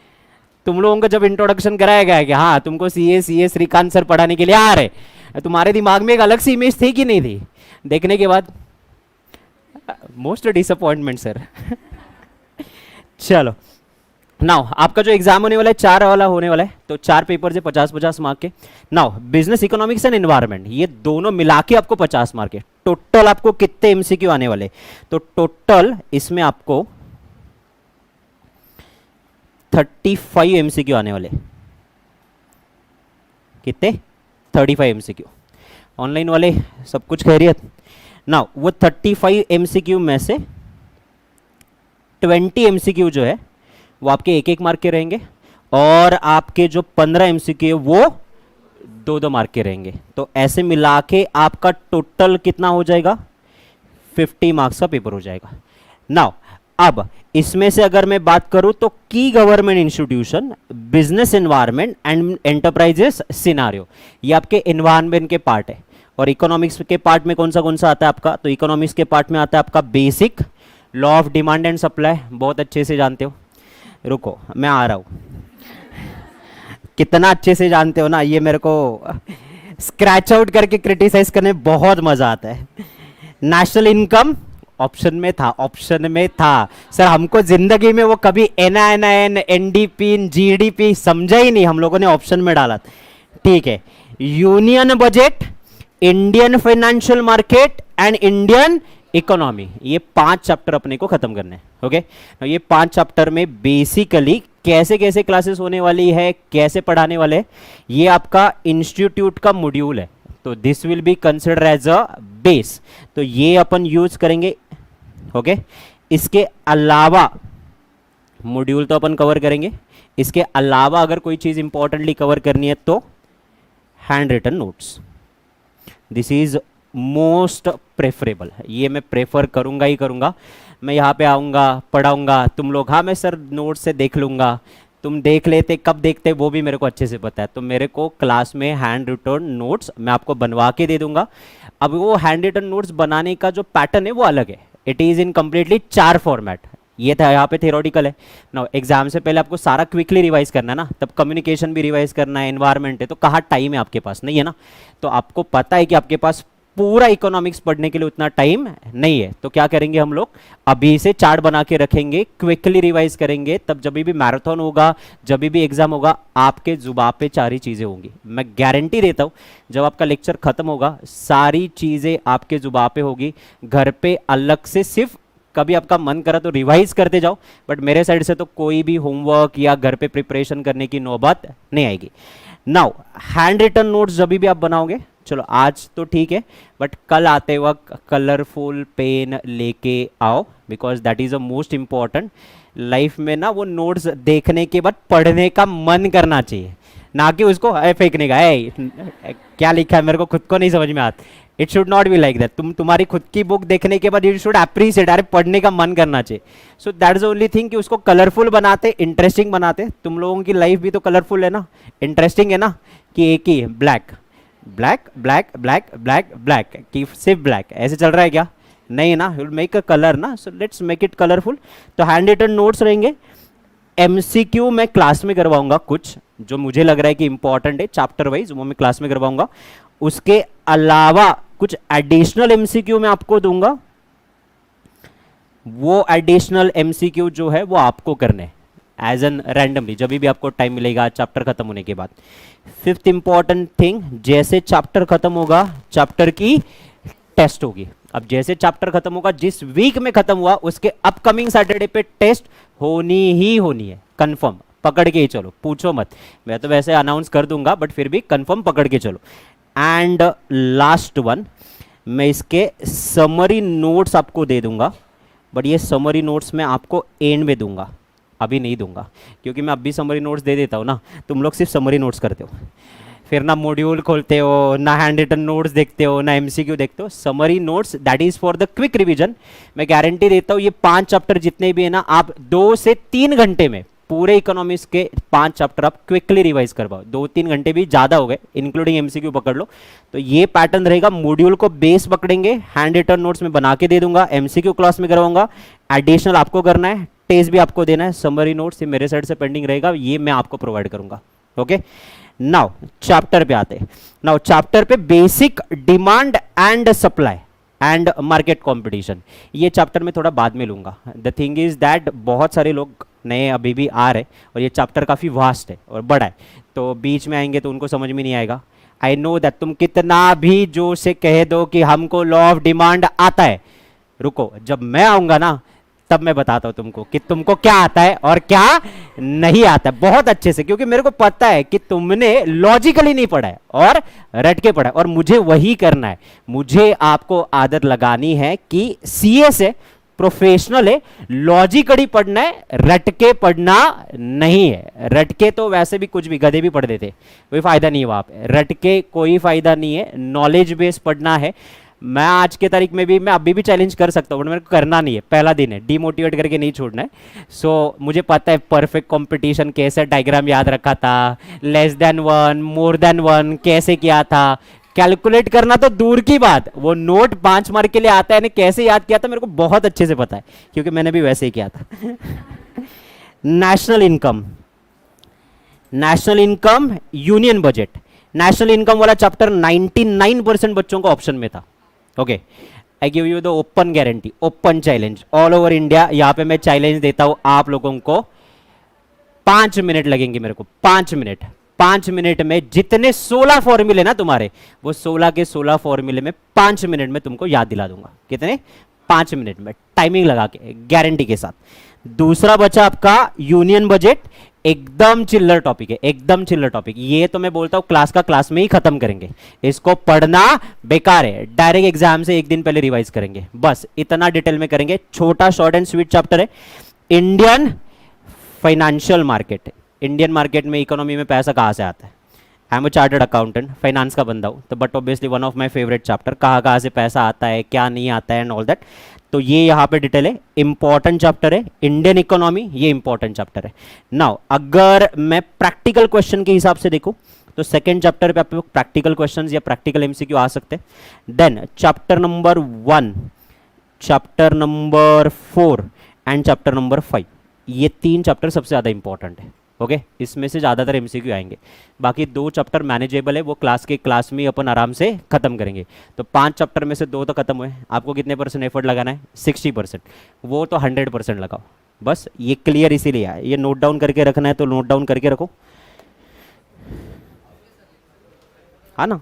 तुम लोगों को जब इंट्रोडक्शन कराया गया कि हाँ तुमको सीए श्रीकांत सर पढ़ाने के लिए आ रहे, तुम्हारे दिमाग में एक अलग सी इमेज थी कि नहीं थी? देखने के बाद मोस्ट डिसअपॉइंटमेंट सर। चलो नाउ आपका जो एग्जाम होने वाला है 4 वाला होने वाला है, तो 4 पेपर से 50-50 मार्क के। Now business economics and environment, ये दोनों मिला के आपको 50 मार्क के। टोटल आपको कितने एमसीक्यू आने वाले? तो टोटल इसमें आपको 35 एमसीक्यू आने वाले। कितने? 35 एमसीक्यू। ऑनलाइन वाले सब कुछ खैरियत? नाउ वो 35 एमसीक्यू में से 20 एमसीक्यू जो है वो आपके 1-1 मार्क के रहेंगे, और आपके जो 15 एमसीक्यू वो 2-2 मार्क के रहेंगे। तो ऐसे मिला के आपका टोटल कितना हो जाएगा? 50 मार्क्स का पेपर हो जाएगा। नाउ अब इसमें से अगर मैं बात करूं तो की government institution, business environment and enterprises scenario, ये आपके एनवायरनमेंट के पार्ट है। और इकोनॉमिक्स के पार्ट में कौन सा आता है आपका? तो इकोनॉमिक्स के पार्ट में आता है आपका basic law of demand and supply, बहुत अच्छे से जानते हो। रुको मैं आ रहा हूं। कितना अच्छे से जानते हो ना, ये मेरे को स्क्रैच आउट करके क्रिटिसाइज करने में बहुत मजा आता है। नेशनल इनकम ऑप्शन में था, ऑप्शन में था सर। हमको जिंदगी में वो कभी NIN, NDP, GDP समझा ही नहीं, हम लोगों ने ऑप्शन में डाला। ठीक है, union budget, Indian financial market and Indian economy, ये 5 चैप्टर अपने को खत्म करने हैं। ओके, ये 5 चैप्टर में बेसिकली कैसे कैसे क्लासेस होने वाली है, कैसे पढ़ाने वाले, ये आपका इंस्टीट्यूट का मॉड्यूल है। तो this will be consider as a base, तो ये अपन यूज करेंगे। ओके, इसके अलावा मॉड्यूल तो अपन कवर करेंगे, इसके अलावा अगर कोई चीज इंपॉर्टेंटली कवर करनी है तो hand written notes, this is most preferable. ये मैं प्रेफर करूंगा ही करूंगा। मैं यहाँ पे आऊँगा, पढ़ाऊँगा, तुम लोग हाँ मैं सर नोट से देख लूँगा, तुम देख लेते, कब देखते वो भी मेरे को अच्छे से पता है। तो मेरे को क्लास में हैंड रिटन नोट्स मैं आपको बनवा के दे दूंगा। अब वो हैंड रिटन नोट्स बनाने का जो पैटर्न है वो अलग है। It is in completely 4 format. ये था यहाँ पे थियोरटिकल है ना। एग्जाम से पहले आपको सारा क्विकली रिवाइज करना है ना, तब कम्युनिकेशन भी रिवाइज करना है, एनवायरमेंट है, तो कहाँ टाइम है आपके पास, नहीं है ना। तो आपको पता है कि आपके पास पूरा इकोनॉमिक्स पढ़ने के लिए उतना टाइम नहीं है, तो क्या करेंगे हम लोग, अभी से चार्ट बना के रखेंगे, क्विकली रिवाइज करेंगे, तब जब भी मैराथन होगा, जब भी एग्जाम होगा, आपके जुबान पे 4 ही चीज़ें होंगी। मैं गारंटी देता हूँ, जब आपका लेक्चर खत्म होगा सारी चीज़ें आपके जुबान पे होगी। घर पे अलग से सिर्फ कभी आपका मन करा तो रिवाइज करते जाओ, बट मेरे साइड से तो कोई भी होमवर्क या घर पे प्रिपरेशन करने की नौबत नहीं आएगी। नाउ हैंड रिटन नोट्स जब भी आप बनाओगे, चलो आज तो ठीक है, बट कल आते वक्त कलरफुल पेन लेके आओ, because that is a most important. Life में ना वो नोट्स देखने के बाद पढ़ने का मन करना चाहिए, ना कि उसको फेंकने का, क्या लिखा है मेरे को खुद को नहीं समझ में आता। It should not be like that. तुम्हारी खुद की बुक देखने के बाद यू शुड अप्रिशिएट, अरे पढ़ने का मन करना चाहिए। सो दैट इज ओनली थिंग कि उसको कलरफुल बनाते, इंटरेस्टिंग बनाते। तुम लोगों की लाइफ भी तो कलरफुल है ना, इंटरेस्टिंग है ना, कि एक ही black black black black black black, कि सिर्फ ब्लैक ऐसे चल रहा है क्या, नहीं ना, विल मेक अ कलर ना। So let's make it colourful. तो हैंड रिटन नोट्स रहेंगे। एमसीक्यू मैं क्लास में करवाऊंगा, कुछ जो मुझे लग रहा है कि इंपॉर्टेंट है चैप्टर वाइज, वो मैं क्लास में करवाऊंगा। उसके अलावा कुछ एडिशनल एमसीक्यू मैं आपको दूंगा, वो एडिशनल एमसीक्यू जो है वो आपको करने एज एन रैंडमली, जब भी आपको टाइम मिलेगा चैप्टर खत्म होने के बाद। 5th इंपॉर्टेंट थिंग, जैसे चैप्टर खत्म होगा चैप्टर की टेस्ट होगी। अब जैसे चैप्टर खत्म होगा, जिस वीक में खत्म हुआ उसके अपकमिंग सैटरडे पे टेस्ट होनी ही होनी है, कंफर्म पकड़ के ही चलो, पूछो मत। मैं तो वैसे अनाउंस कर दूंगा, बट फिर भी कंफर्म पकड़ के चलो। एंड लास्ट वन, मैं इसके समरी नोट्स आपको दे दूंगा, बट ये समरी नोट्स मैं आपको एंड में दूंगा, अभी नहीं दूंगा, क्योंकि मैं अभी समरी नोट्स दे देता हूँ ना, तुम लोग सिर्फ समरी नोट्स करते हो, फिर ना मॉड्यूल खोलते हो, ना हैंड रिटन नोट्स देखते हो, ना एमसीक्यू देखते हो। Summary notes that is for the quick revision. मैं गारंटी देता हूँ ये 5 चैप्टर जितने भी है ना, आप 2 से 3 घंटे में पूरे इकोनॉमिक्स के 5 चैप्टर आप क्विकली रिवाइज कर पाओ। 2-3 घंटे भी ज़्यादा हो गए, इंक्लूडिंग एमसीक्यू पकड़ लो। तो ये पैटर्न रहेगा, मॉड्यूल को बेस पकड़ेंगे, हैंड रिटन नोट्स में बना के दे दूंगा, एमसीक्यू क्लास में करवाऊंगा, एडिशनल आपको करना है, टेस्ट भी आपको देना है, समरी नोट्स ये मेरे साइड से पेंडिंग रहेगा, ये मैं आपको प्रोवाइड करूंगा। ओके, नाउ चैप्टर पे आते हैं। नाउ चैप्टर पे basic demand and supply and market competition, ये चैप्टर में थोड़ा बाद में लूंगा। द थिंग इज दैट बहुत सारे लोग नए अभी भी आ रहे, और ये चैप्टर काफ़ी वास्ट है और बड़ा है, तो बीच में आएंगे तो उनको समझ में नहीं आएगा। आई नो दैट तुम कितना भी जोर से कह दो कि हमको लॉ ऑफ डिमांड आता है, रुको, जब मैं आऊँगा ना तब मैं बताता हूँ तुमको कि तुमको क्या आता है और क्या नहीं आता है, बहुत अच्छे से, क्योंकि मेरे को पता है कि तुमने लॉजिकली नहीं पढ़ा है और रट के पढ़ा है, और मुझे वही करना है। मुझे आपको आदत लगानी है कि सीए से प्रोफेशनल है, लॉजिकली पढ़ना है, रट के पढ़ना नहीं है। रट के तो वैसे भी कुछ भी गधे भी पढ़ देते, कोई फायदा नहीं है वहां पे, रट के कोई फायदा नहीं है, नॉलेज बेस पढ़ना है। मैं आज के तारीख में भी, मैं अभी भी चैलेंज कर सकता हूँ, बट मेरे को करना नहीं है, पहला दिन है, डिमोटिवेट करके नहीं छोड़ना है। सो मुझे पता है परफेक्ट कंपटीशन कैसे, डायग्राम याद रखा था, लेस देन 1 मोर देन 1 कैसे किया था, कैलकुलेट करना तो दूर की बात, वो नोट 5 मार्क के लिए आता है, कैसे याद किया था मेरे को बहुत अच्छे से पता है, क्योंकि मैंने भी वैसे ही किया था। National income, national income, union budget. National income वाला चैप्टर 99% बच्चों को ऑप्शन में था। Okay, I give you the open guarantee, open challenge all over India. यहां पे मैं चैलेंज देता हूं आप लोगों को, 5 मिनट लगेंगे मेरे को, 5 मिनट। 5 मिनट में जितने 16 फॉर्मूले ना तुम्हारे, वो 16 के 16 फॉर्मूले में 5 मिनट में तुमको याद दिला दूंगा। कितने? 5 मिनट में, टाइमिंग लगा के, गारंटी के साथ। दूसरा बचा आपका यूनियन बजट, एकदम चिल्लर टॉपिक है, एकदम चिल्लर टॉपिक। ये तो मैं बोलता हूं क्लास का क्लास में ही खत्म करेंगे, इसको पढ़ना बेकार है, डायरेक्ट एग्जाम से एक दिन पहले रिवाइज करेंगे, बस इतना डिटेल में करेंगे। छोटा शॉर्ट एंड स्वीट चैप्टर है। Indian financial market, Indian market में, इकोनॉमी में पैसा कहाँ से आता है। I am a chartered accountant, finance का बंदा हूँ, तो but obviously one of my favourite chapter, कहाँ से पैसा आता है, क्या नहीं आता है एंड ऑल दैट। तो ये यहाँ पे डिटेल है, इंपॉर्टेंट चैप्टर है। इंडियन इकोनॉमी, ये इंपॉर्टेंट चैप्टर है। नाउ अगर मैं प्रैक्टिकल क्वेश्चन के हिसाब से देखूँ तो सेकेंड चैप्टर पे आपको प्रैक्टिकल क्वेश्चंस या प्रैक्टिकल एमसीक्यू आ सकते हैं। Then chapter number 1 chapter number 4 and chapter number 5, ये 3 चैप्टर सबसे ज़्यादा इंपॉर्टेंट है। ओके, इसमें से ज़्यादातर एमसीक्यू आएंगे, बाकी 2 चैप्टर मैनेजेबल है, वो क्लास में ही अपन आराम से खत्म करेंगे। तो 5 चैप्टर में से 2 तो खत्म हुए, आपको कितने % एफर्ट लगाना है? 60%। वो तो 100% लगाओ, बस ये क्लियर इसीलिए है। ये नोट डाउन करके रखना है तो नोट डाउन करके रखो, हाँ ना।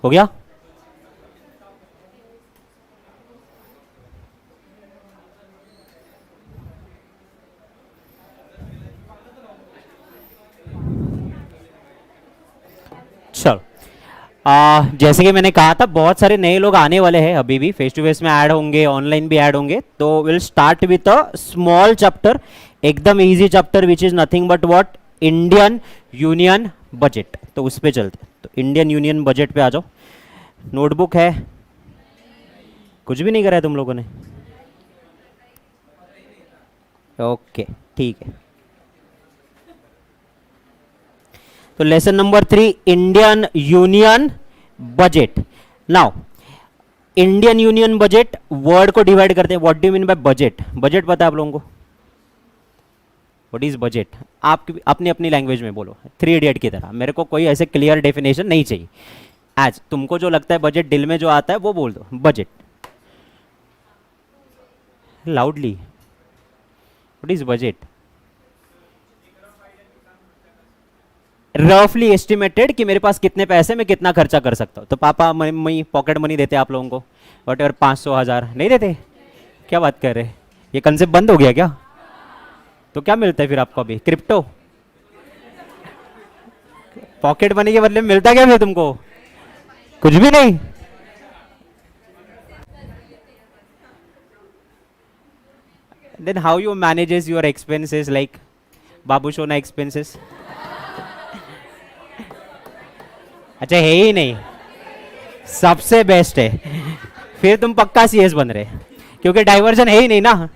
हो गया? चलो, जैसे कि मैंने कहा था बहुत सारे नए लोग आने वाले हैं, अभी भी फेस टू फेस में ऐड होंगे, ऑनलाइन भी ऐड होंगे। तो will start with a small chapter, एकदम easy chapter which is nothing but what, Indian union budget. तो उस पे चलते हैं, तो इंडियन यूनियन बजट पे आ जाओ। नोटबुक है? कुछ भी नहीं करा है तुम लोगों ने? ओके, ठीक है। तो lesson number 3, Indian union budget. Now Indian union budget word को डिवाइड करते हैं। What do you mean by budget? Budget पता है आप लोगों को? What is budget? आप अपनी अपनी लैंग्वेज में बोलो, 3 इडियट की तरह। मेरे को कोई ऐसे क्लियर डेफिनेशन नहीं चाहिए। आज तुमको जो लगता है बजट, दिल में जो आता है वो बोल दो, budget loudly. What is budget? रफली एस्टिमेटेड कि मेरे पास कितने पैसे में कितना खर्चा कर सकता हूँ। तो पापा मम्मी पॉकेट मनी देते आप लोगों को, वट एवर 500,000 नहीं देते? क्या बात कर रहे, ये कंसेप्ट बंद हो गया क्या? तो क्या मिलता है फिर आपको अभी? क्रिप्टो? पॉकेट मनी के बदले में मिलता क्या फिर तुमको? कुछ भी नहीं। Then how you manages your expenses, like बाबू सोना एक्सपेंसेस? अच्छा, है ही नहीं, सबसे बेस्ट है। फिर तुम पक्का सीएस बन रहे, क्योंकि डाइवर्जन है ही नहीं ना।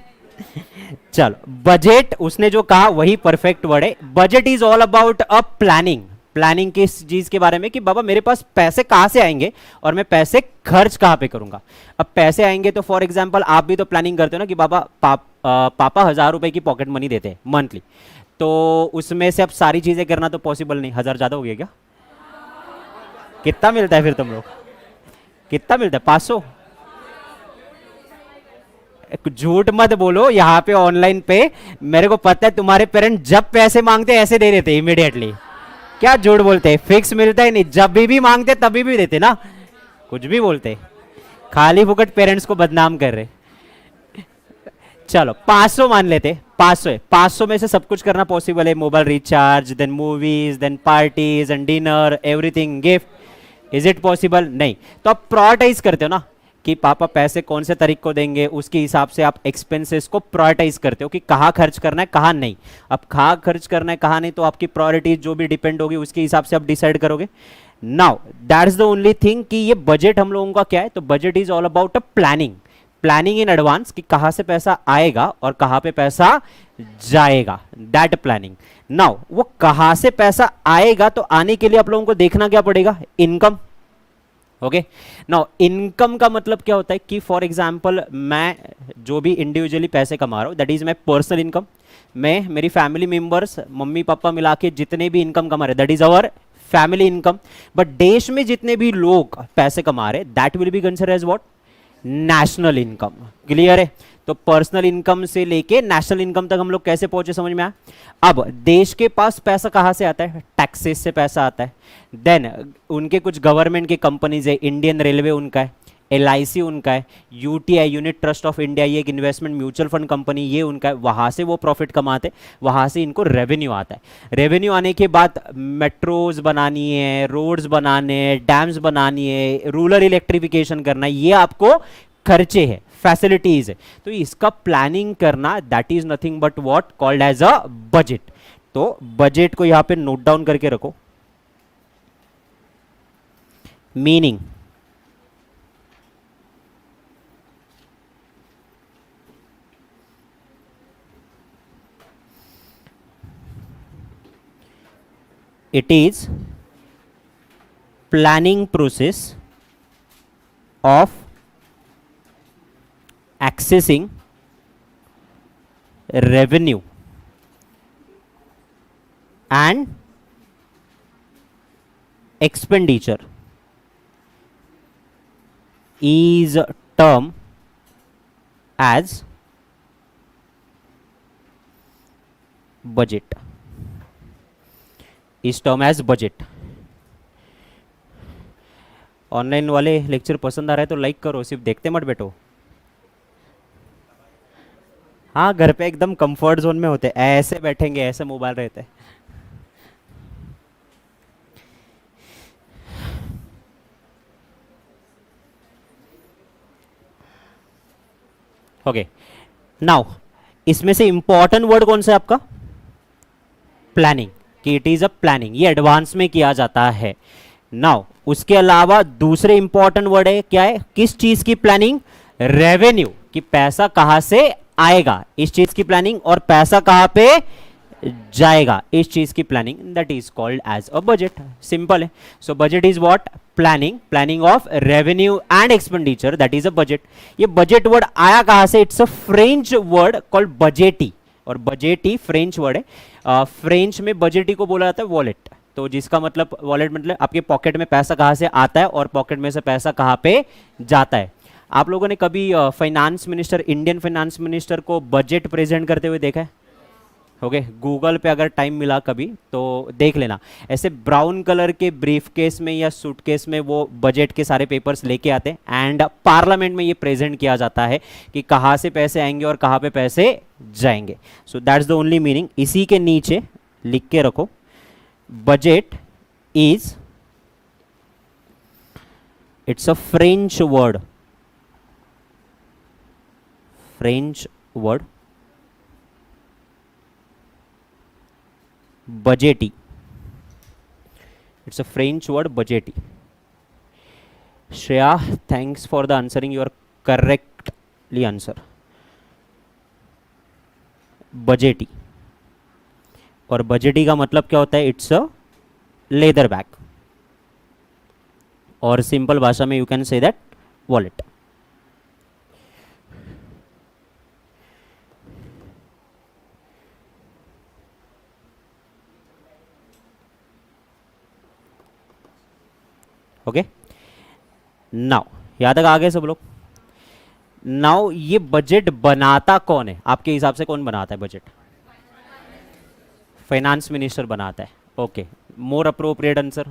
चलो, बजट उसने जो कहा वही परफेक्ट वर्ड है। Budget is all about a planning. Planning किस चीज के बारे में? कि बाबा मेरे पास पैसे कहां से आएंगे और मैं पैसे खर्च कहां पे करूंगा। अब पैसे आएंगे तो फॉर एग्जांपल आप भी तो प्लानिंग करते हो ना कि बाबा पापा 1000 रुपए की पॉकेट मनी देते हैं मंथली, तो उसमें से अब सारी चीजें करना तो पॉसिबल नहीं। 1000 ज्यादा हो गया क्या? कितना मिलता है फिर तुम लोग? कितना मिलता है? 500? झूठ मत बोलो यहाँ पे ऑनलाइन पे। मेरे को पता है तुम्हारे पेरेंट जब पैसे मांगते ऐसे दे देते इमीडिएटली। क्या झूठ बोलते हैं? फिक्स मिलता ही नहीं, जब भी मांगते तभी भी देते ना। कुछ भी बोलते, खाली फुकट पेरेंट्स को बदनाम कर रहे। चलो 500 मान लेते, 500 है। 500 में से सब कुछ करना पॉसिबल है? Mobile recharge, then movies, then parties and dinner, everything, gift. Is it possible? नहीं। तो आप प्रायोरिटाइज करते हो ना कि पापा पैसे कौन से तारीख को देंगे, उसके हिसाब से आप एक्सपेंसेस को प्रायोरिटाइज करते हो कि कहाँ खर्च करना है कहाँ नहीं। अब कहाँ खर्च करना है कहाँ नहीं, तो आपकी प्रायोरिटीज जो भी डिपेंड होगी उसके हिसाब से आप डिसाइड करोगे। Now that is the only thing कि ये बजट हम लोगों का क्या है। तो budget is all about a planning, planning in advance कि कहाँ से पैसा आएगा और कहाँ पे पैसा जाएगा, दैट प्लानिंग। नाउ वो कहाँ से पैसा आएगा, तो आने के लिए आप लोगों को देखना क्या पड़ेगा? इनकम। ओके, नाउ इनकम का मतलब क्या होता है कि फॉर एग्जांपल मैं जो भी इंडिविजुअली पैसे कमा रहा हूँ, that is my personal income. मैं, मेरी फैमिली मेंबर्स, मम्मी पापा मिला के जितने भी इनकम कमा रहे, that is our family income. But देश में जितने भी लोग पैसे कमा रहे, that will be considered as what? National income. Clear है? तो पर्सनल इनकम से लेके नेशनल इनकम तक हम लोग कैसे पहुंचे, समझ में आया? अब देश के पास पैसा कहां से आता है? टैक्सेस से पैसा आता है। देन उनके कुछ गवर्नमेंट की कंपनीज है, इंडियन रेलवे उनका है, LIC उनका है, UTI unit trust of India, ये एक इन्वेस्टमेंट म्यूचुअल फंड कंपनी, ये उनका है। वहाँ से वो प्रॉफिट कमाते, वहाँ से इनको रेवेन्यू आता है। रेवेन्यू आने के बाद मेट्रोज बनानी है, रोड्स बनाने हैं, डैम्स बनानी है, रूरल इलेक्ट्रिफिकेशन करना है, ये आपको खर्चे हैं, फैसिलिटीज है। तो इसका प्लानिंग करना, that is nothing but what called as a budget. तो बजट को यहां पे नोट डाउन करके रखो। Meaning, it is planning process of accessing revenue and expenditure is termed as budget, is termed as budget। Online वाले लेक्चर पसंद आ रहा है तो लाइक करो, सिर्फ देखते मत बैठो। हाँ, घर पे एकदम कंफर्ट जोन में होते, ऐसे बैठेंगे, ऐसे मोबाइल रहते हैं। ओके, नाउ इसमें से इंपॉर्टेंट वर्ड कौन सा है आपका? प्लानिंग, कि इट इज अ प्लानिंग, ये एडवांस में किया जाता है। नाउ उसके अलावा दूसरे इंपॉर्टेंट वर्ड है, क्या है, किस चीज की प्लानिंग? रेवेन्यू, कि पैसा कहां से आएगा, इस चीज की प्लानिंग, और पैसा कहां पे जाएगा, इस चीज की planning, that is called as a budget. Simple है। So budget is what? Planning, planning of revenue and expenditure, that is a budget. ये बजट वर्ड आया कहां से? It's a French word called bougette, और बजेटी फ्रेंच वर्ड है। फ्रेंच में बजेटी को बोला जाता है वॉलेट, तो जिसका मतलब वॉलेट मतलब आपके पॉकेट में पैसा कहां से आता है और पॉकेट में से पैसा कहां पे जाता है। आप लोगों ने कभी finance minister, Indian finance minister को बजट प्रेजेंट करते हुए देखा है? ओके, गूगल पे अगर टाइम मिला कभी तो देख लेना। ऐसे ब्राउन कलर के ब्रीफ केस में या सूटकेस में वो बजट के सारे पेपर्स लेके आते हैं एंड पार्लियामेंट में ये प्रेजेंट किया जाता है कि कहाँ से पैसे आएंगे और कहाँ पे पैसे जाएंगे। सो दैट्स द ओनली मीनिंग। इसी के नीचे लिख के रखो, budget is, it's a French word, French word budgety, it's a French word budgety। Shreya, thanks for the answering, you are correctly answer, budgety। और budgety का मतलब क्या होता है? इट्स अ लेदर बैग, और सिंपल भाषा में you can say that wallet. Okay, now यहां तक आ गए सब लोग? नाउ ये बजट बनाता कौन है आपके हिसाब से? कौन बनाता है बजट? फाइनेंस मिनिस्टर बनाता है। Okay, more appropriate answer.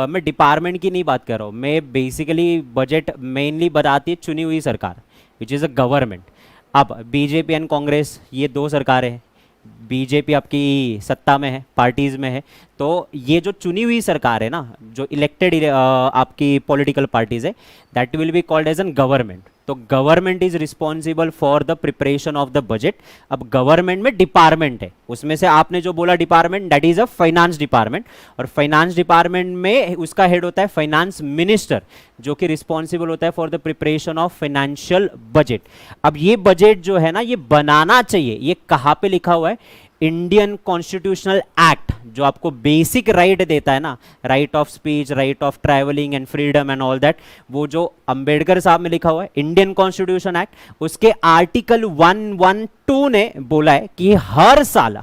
मैं डिपार्टमेंट की नहीं बात कर रहा हूँ, मैं बेसिकली बजट मेनली बनाती है चुनी हुई सरकार, विच इज़ अ गवर्नमेंट। अब बीजेपी एंड कांग्रेस, ये दो सरकारें हैं। बीजेपी आपकी सत्ता में है, पार्टीज में है, तो ये जो चुनी हुई सरकार है ना, जो इलेक्टेड आपकी पॉलिटिकल पार्टीज है, that will be called as an government. तो government is responsible for the preparation of the budget. अब गवर्नमेंट में डिपार्टमेंट है, उसमें से आपने जो बोला department, that is a finance department, और फाइनेंस डिपार्टमेंट में उसका हेड होता है फाइनेंस मिनिस्टर, जो कि रिस्पॉन्सिबल होता है for the preparation of financial budget. अब ये बजट जो है ना, ये बनाना चाहिए, ये कहाँ पे लिखा हुआ है? इंडियन कॉन्स्टिट्यूशनल एक्ट, जो आपको बेसिक राइट देता है ना, right of speech, right of travelling and freedom and all that, वो जो अंबेडकर साहब में लिखा हुआ है इंडियन कॉन्स्टिट्यूशन एक्ट, उसके आर्टिकल 112 ने बोला है कि हर साल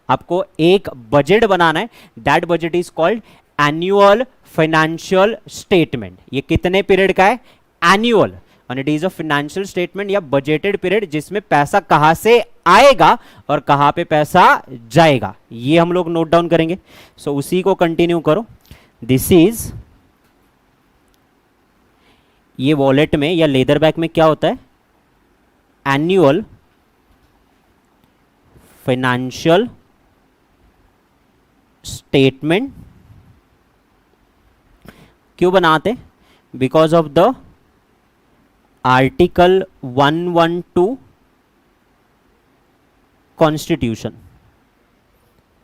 आपको एक बजट बनाना है। That budget is called annual financial statement. ये कितने पीरियड का है? एनुअल, और it is a financial statement या बजटेड पीरियड, जिसमें पैसा कहां से आएगा और कहां पे पैसा जाएगा, ये हम लोग नोट डाउन करेंगे। सो उसी को कंटिन्यू करो। दिस इज, ये वॉलेट में या लेदर बैग में क्या होता है? Annual financial statement. क्यों बनाते? Because of the article 112 constitution,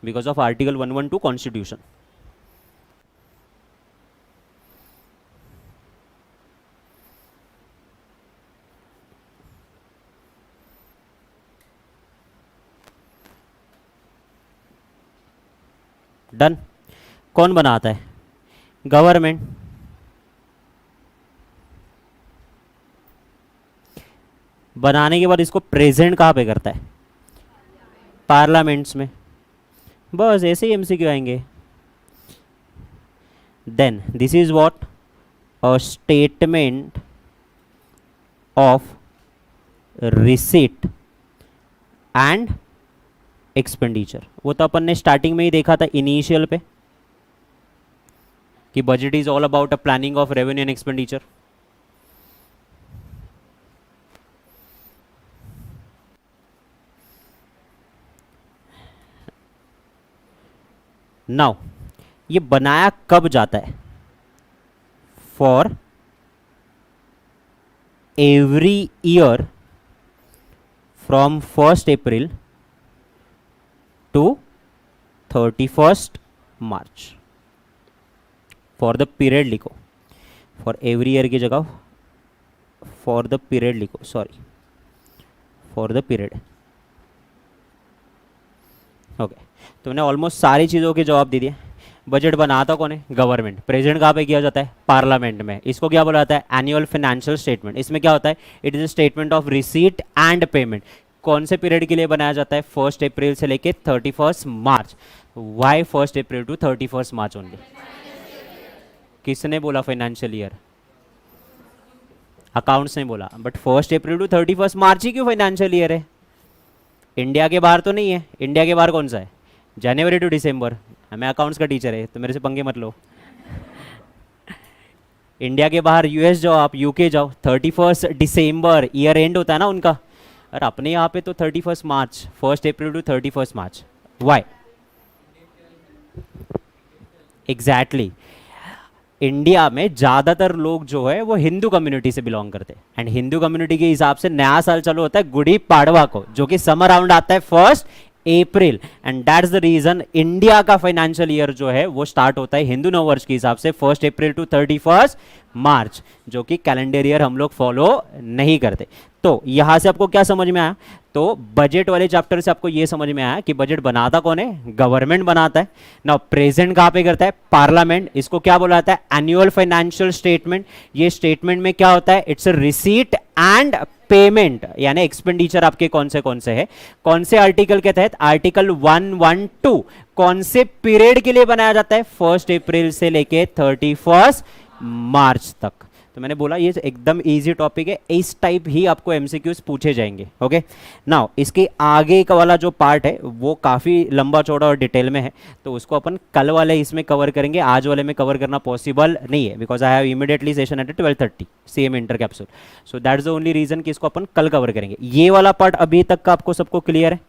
because of article 112 constitution. Done. कौन बनाता है? गवर्नमेंट। बनाने के बाद इसको प्रेजेंट कहाँ पे करता है? पार्लियामेंट्स में। बस ऐसे ही एमसीक्यू आएंगे। Then this is what? A statement of receipt and expenditure. वो तो अपन ने स्टार्टिंग में ही देखा था इनिशियल पे कि budget is all about a planning of revenue and expenditure. Now ये बनाया कब जाता है? For every year from 1 April to 31 March. For the period लिखो, फॉर एवरी ईयर की जगह फॉर द पीरियड लिखो, sorry for the period. Okay, तो मैंने ऑलमोस्ट सारी चीज़ों के जवाब दे दिए। बजट बनाता कौन है? गवर्नमेंट। प्रेजेंट कहाँ पे किया जाता है? पार्लियामेंट में। इसको क्या बोला जाता है? Annual financial statement. इसमें क्या होता है? It is a statement of receipt and payment. कौन से पीरियड के लिए बनाया जाता है? 1 अप्रैल से लेके 31 March. Why 1 April to 31 March only? किसने बोला फाइनेंशियल ईयर? अकाउंट्स ने बोला। बट 1 अप्रैल टू 31 मार्च ही क्यों फाइनेंशियल ईयर है? इंडिया के बाहर तो नहीं है। इंडिया के बाहर कौन सा है? जनवरी टू दिसंबर। मैं अकाउंट्स का टीचर है तो मेरे से पंगे मत लो। इंडिया के बाहर यूएस जाओ, आप यूके जाओ, 31 दिसंबर ईयर एंड होता है ना उनका। और अपने यहाँ पे तो 31 March, 1 April to 31 March. Why? Exactly. India में ज़्यादातर लोग जो है वो हिंदू कम्युनिटी से बिलोंग करते हैं। एंड हिंदू कम्युनिटी के हिसाब से नया साल चालू होता है गुड़ी पाड़वा को, जो कि समर राउंड आता है 1 April. And that's the reason India का फाइनेंशियल ईयर जो है वो स्टार्ट होता है हिंदू नववर्ष के हिसाब से 1 अप्रैल टू 31 मार्च, जो कि कैलेंडर ईयर हम लोग फॉलो नहीं करते। तो यहां से आपको क्या समझ में आया? तो बजट वाले चैप्टर से आपको यह समझ में आया कि बजट बनाता कौन है? गवर्नमेंट बनाता है ना। प्रेजेंट कहां पे करता है? पार्लियामेंट। इसको क्या बोला जाता है? Annual financial statement. ये स्टेटमेंट में क्या होता है? It's a receipt and payment, यानी एक्सपेंडिचर आपके कौन से है? कौन से आर्टिकल के तहत? आर्टिकल 112। कौन से पीरियड के लिए बनाया जाता है? 1 अप्रैल से लेके 31 मार्च तक। तो मैंने बोला ये एकदम इजी टॉपिक है, इस टाइप ही आपको एमसीक्यूज पूछे जाएंगे। ओके, नाउ इसके आगे का वाला जो पार्ट है वो काफ़ी लंबा चौड़ा और डिटेल में है, तो उसको अपन कल वाले इसमें कवर करेंगे। आज वाले में कवर करना पॉसिबल नहीं है, because I have immediately session at 12:30 CM inter capsule. So that is the only reason कि इसको अपन कल कवर करेंगे। ये वाला पार्ट अभी तक का आपको सबको क्लियर है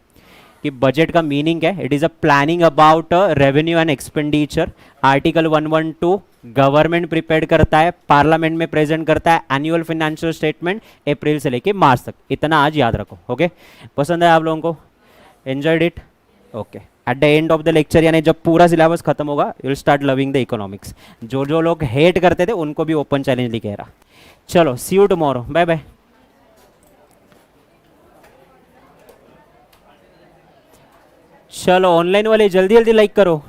कि बजट का मीनिंग है? It is a planning about revenue and expenditure. Article 112 government prepare करता है, पार्लियामेंट में प्रेजेंट करता है एनुअल फाइनेंशियल स्टेटमेंट अप्रैल से लेके मार्च तक। इतना आज याद रखो। ओके, पसंद है आप लोगों को? Enjoyed it? Okay, at the end of the lecture यानी जब पूरा सिलेबस खत्म होगा you will start loving the economics. जो जो लोग हेट करते थे उनको भी ओपन चैलेंज लिखे रहा। चलो, सी यू टुमारो, बाय बाय। चलो ऑनलाइन वाले जल्दी जल्दी लाइक करो।